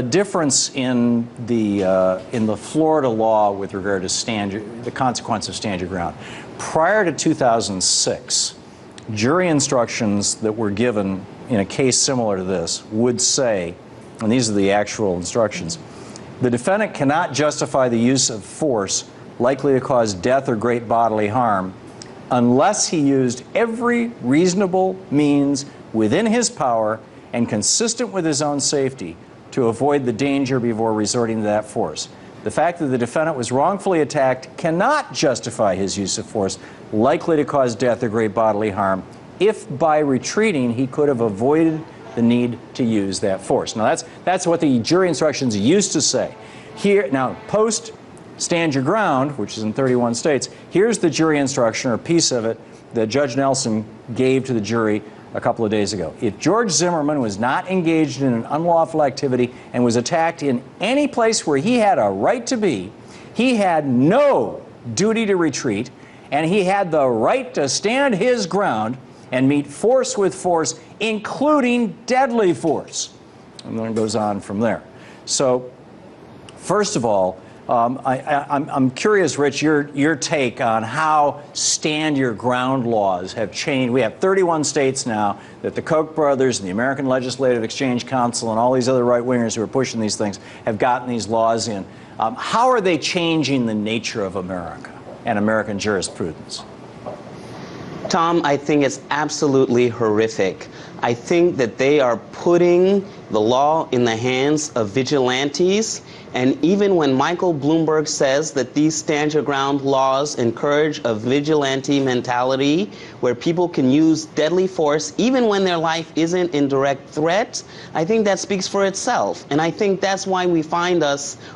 a difference in the Florida law with regard to the consequence of stand your ground. Prior to 2006, jury instructions that were given in a case similar to this would say, and these are the actual instructions, the defendant cannot justify the use of force likely to cause death or great bodily harm unless he used every reasonable means within his power and consistent with his own safety to avoid the danger before resorting to that force. The fact that the defendant was wrongfully attacked cannot justify his use of force likely to cause death or great bodily harm if by retreating he could have avoided the need to use that force. Now that's what the jury instructions used to say. Here, now post stand your ground, which is in 31 states, here's the jury instruction, or a piece of it, that Judge Nelson gave to the jury a couple of days ago. If George Zimmerman was not engaged in an unlawful activity and was attacked in any place where he had a right to be, he had no duty to retreat, and he had the right to stand his ground and meet force with force, including deadly force. And then it goes on from there. So, first of all, I'm curious, Rich, your take on how stand-your-ground laws have changed. We have 31 states now that the Koch brothers and the American Legislative Exchange Council and all these other right-wingers who are pushing these things have gotten these laws in. How are they changing the nature of America and American jurisprudence? Tom, I think it's absolutely horrific. I think that they are putting the law in the hands of vigilantes. And even when Michael Bloomberg says that these stand-your-ground laws encourage a vigilante mentality where people can use deadly force even when their life isn't in direct threat, I think that speaks for itself. And I think that's why we find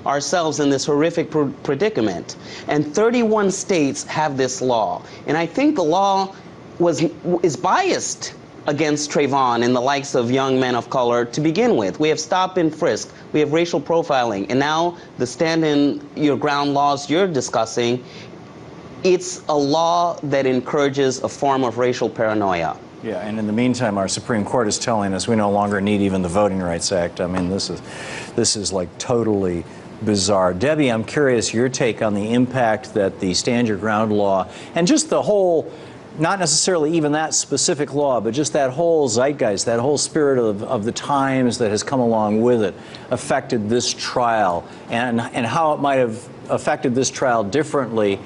ourselves in this horrific predicament. And 31 states have this law. And I think the law is biased against Trayvon and the likes of young men of color to begin with. We have stop and frisk, we have racial profiling, and now the stand-in-your-ground laws you're discussing, it's a law that encourages a form of racial paranoia. Yeah, and in the meantime, our Supreme Court is telling us we no longer need even the Voting Rights Act. I mean, this is like totally bizarre. Debbie, I'm curious your take on the impact that the stand-your-ground law and just the whole, not necessarily even that specific law, but just that whole zeitgeist, that whole spirit of the times that has come along with it, affected this trial, and how it might have affected this trial differently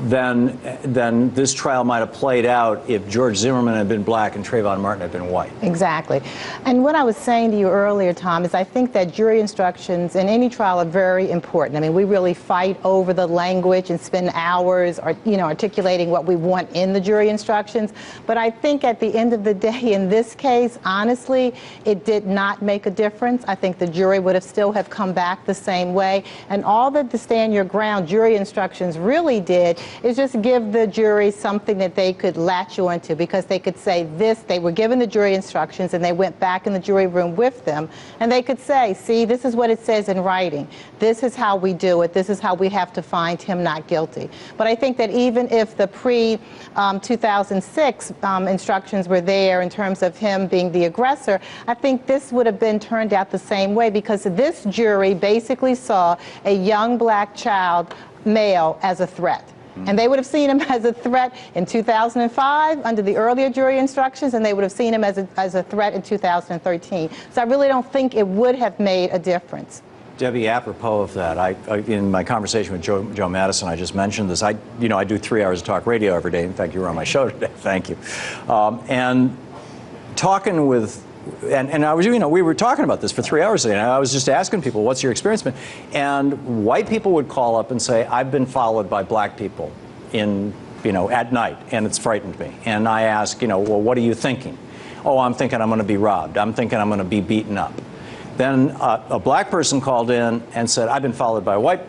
than this trial might have played out if George Zimmerman had been black and Trayvon Martin had been white. Exactly. And what I was saying to you earlier, Tom, is I think that jury instructions in any trial are very important. I mean, we really fight over the language and spend hours articulating what we want in the jury instructions. But I think at the end of the day, in this case, honestly, it did not make a difference. I think the jury would have still have come back the same way. And all that the stand your ground jury instructions really did is just give the jury something that they could latch onto, because they could say this, they were given the jury instructions and they went back in the jury room with them, and they could say, see, this is what it says in writing. This is how we do it. This is how we have to find him not guilty. But I think that even if the pre-2006 instructions were there in terms of him being the aggressor, I think this would have been turned out the same way, because this jury basically saw a young black child male as a threat. And they would have seen him as a threat in 2005 under the earlier jury instructions, and they would have seen him as a threat in 2013. So I really don't think it would have made a difference. Debbie, apropos of that, in my conversation with Joe Madison, I just mentioned this. I do 3 hours of talk radio every day. In fact, you were on my show today. Thank you. And talking with. And I was, we were talking about this for 3 hours today, and I was just asking people, what's your experience been? And white people would call up and say, I've been followed by black people at night, and it's frightened me. And I ask, well, what are you thinking? Oh, I'm thinking I'm going to be robbed. I'm thinking I'm going to be beaten up. Then a black person called in and said, I've been followed by white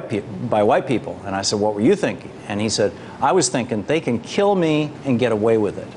people. And I said, what were you thinking? And he said, I was thinking they can kill me and get away with it.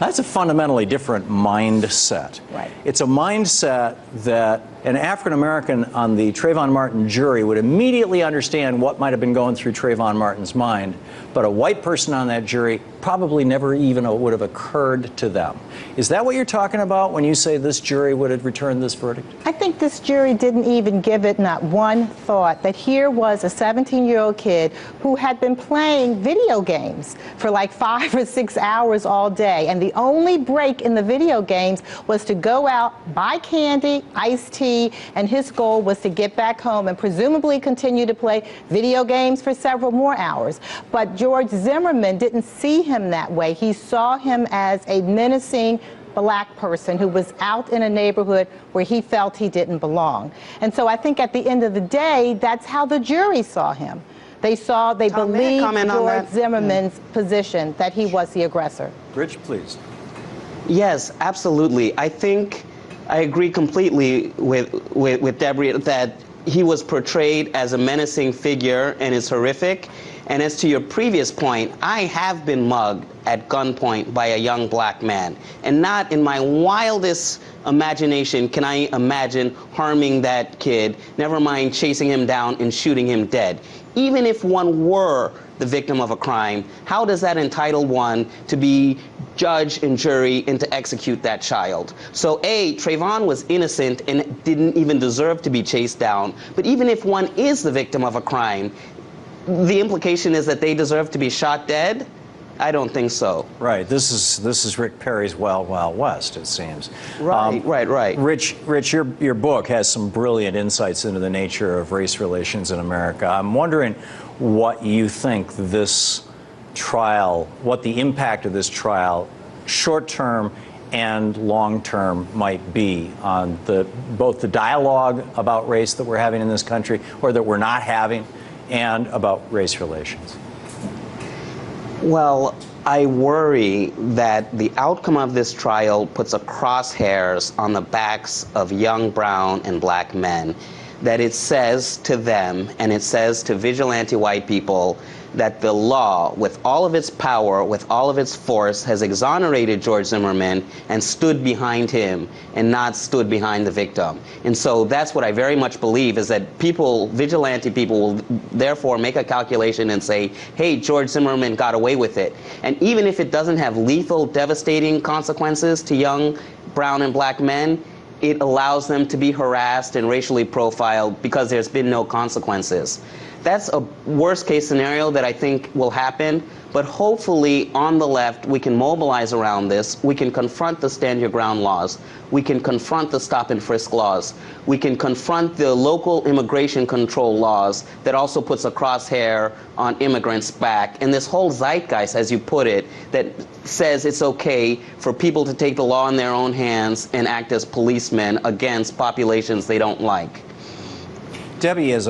That's a fundamentally different mindset. Right. It's a mindset that an African American on the Trayvon Martin jury would immediately understand what might have been going through Trayvon Martin's mind, but a white person on that jury probably never even would have occurred to them. Is that what you're talking about when you say this jury would have returned this verdict? I think this jury didn't even give it not one thought, that here was a 17-year-old kid who had been playing video games for like 5 or 6 hours all day, and the only break in the video games was to go out, buy candy, iced tea, and his goal was to get back home and presumably continue to play video games for several more hours. But George Zimmerman didn't see him that way. He saw him as a menacing black person who was out in a neighborhood where he felt he didn't belong. And so I think at the end of the day, that's how the jury saw him. They believed George Zimmerman's position that he was the aggressor. Rich, please. Yes, absolutely. I think I agree completely with Debbie that he was portrayed as a menacing figure and is horrific. And as to your previous point, I have been mugged at gunpoint by a young black man. And not in my wildest imagination can I imagine harming that kid, never mind chasing him down and shooting him dead. Even if one were the victim of a crime, how does that entitle one to be judge and jury and to execute that child? So A, Trayvon was innocent and didn't even deserve to be chased down. But even if one is the victim of a crime, the implication is that they deserve to be shot dead? I don't think so. Right. This is Rick Perry's Wild Wild West, it seems. Right. Rich, your book has some brilliant insights into the nature of race relations in America. I'm wondering what you think this trial, what the impact of this trial, short-term and long-term, might be on both the dialogue about race that we're having in this country, or that we're not having, and about race relations. Well, I worry that the outcome of this trial puts a crosshairs on the backs of young brown and black men, that it says to them, and it says to vigilante white people, that the law, with all of its power, with all of its force, has exonerated George Zimmerman and stood behind him and not stood behind the victim. And so that's what I very much believe, is that people, vigilante people, will therefore make a calculation and say, hey, George Zimmerman got away with it. And even if it doesn't have lethal, devastating consequences to young brown and black men, it allows them to be harassed and racially profiled because there's been no consequences. That's a worst case scenario that I think will happen, but hopefully on the left we can mobilize around this. We can confront the stand your ground laws. We can confront the stop and frisk laws. We can confront the local immigration control laws that also puts a crosshair on immigrants' back. And this whole zeitgeist, as you put it, that says it's okay for people to take the law in their own hands and act as policemen against populations they don't like. Debbie, as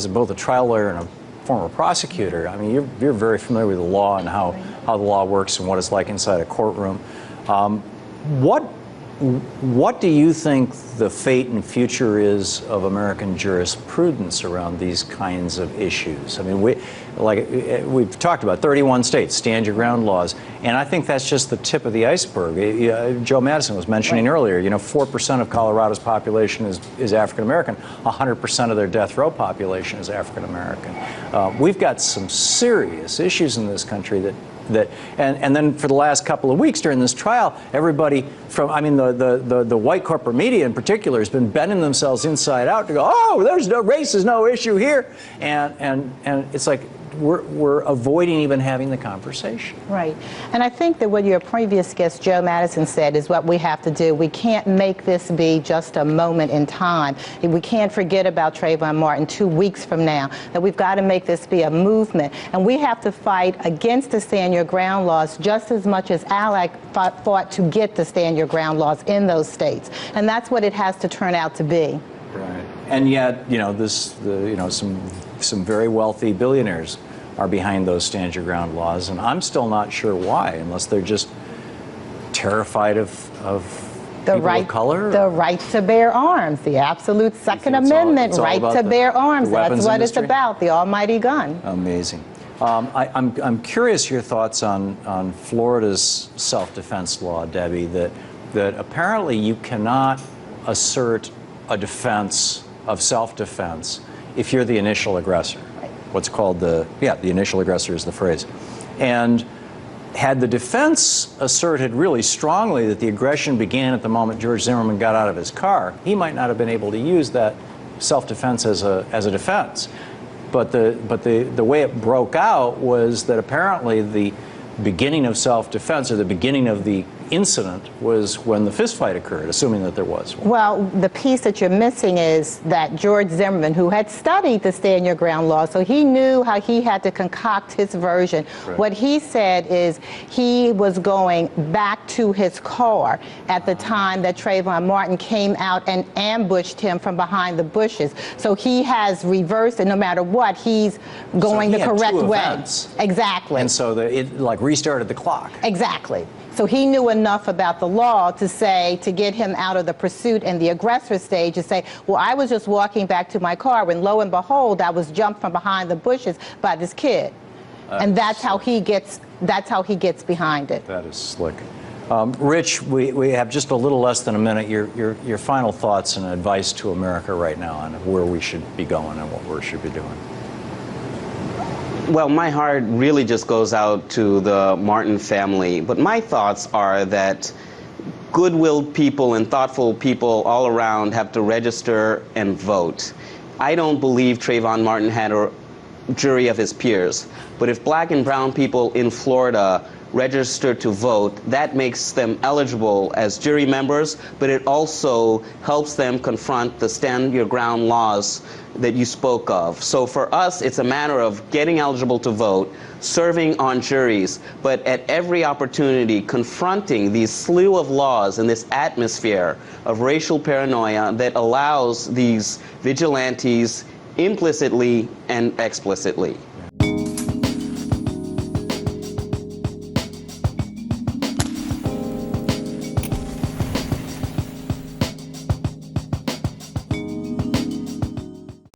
both a trial lawyer and a former prosecutor, I mean, you're very familiar with the law and how the law works and what it's like inside a courtroom. What do you think the fate and future is of American jurisprudence around these kinds of issues? I mean, we've talked about 31 states, stand your ground laws, and I think that's just the tip of the iceberg. Joe Madison was mentioning earlier, 4% of Colorado's population is African American, 100% of their death row population is African American. We've got some serious issues in this country and then for the last couple of weeks during this trial, everybody from, the white corporate media in particular has been bending themselves inside out to go, oh, there's no race is no issue here, and it's like we're avoiding even having the conversation. Right. And I think that what your previous guest, Joe Madison, said is what we have to do. We can't make this be just a moment in time. We can't forget about Trayvon Martin 2 weeks from now, that we've got to make this be a movement. And we have to fight against the stand your ground laws just as much as ALAC fought to get the stand your ground laws in those states. And that's what it has to turn out to be. Right. And yet, some very wealthy billionaires are behind those stand your ground laws, and I'm still not sure why, unless they're just terrified of the people right, of color. The right to bear arms, the absolute Second Amendment right to bear arms. That's what it's about, the almighty gun. Amazing. I'm curious your thoughts on Florida's self-defense law, Debbie, that apparently you cannot assert a defense of self-defense if you're the initial aggressor. What's called the initial aggressor is the phrase. And had the defense asserted really strongly that the aggression began at the moment George Zimmerman got out of his car, he might not have been able to use that self-defense as a defense. But the way it broke out was that apparently the beginning of self-defense, or the beginning of the incident, was when the fistfight occurred, assuming that there was one. Well, the piece that you're missing is that George Zimmerman, who had studied the stand your ground law, so he knew how he had to concoct his version. Right. What he said is he was going back to his car at the time that Trayvon Martin came out and ambushed him from behind the bushes. So he has reversed, and no matter what, he's going the correct way. Exactly. And so it like restarted the clock. Exactly. So he knew enough about the law to get him out of the pursuit and the aggressor stage, to say, well, I was just walking back to my car when, lo and behold, I was jumped from behind the bushes by this kid. And that's how he gets behind it. That is slick. Rich, we have just a little less than a minute. Your final thoughts and advice to America right now on where we should be going and what we should be doing. Well, my heart really just goes out to the Martin family, but my thoughts are that good-willed people and thoughtful people all around have to register and vote. I don't believe Trayvon Martin had a jury of his peers, but if black and brown people in Florida register to vote, that makes them eligible as jury members, but it also helps them confront the stand your ground laws that you spoke of. So for us, it's a matter of getting eligible to vote, serving on juries, but at every opportunity confronting these slew of laws and this atmosphere of racial paranoia that allows these vigilantes implicitly and explicitly.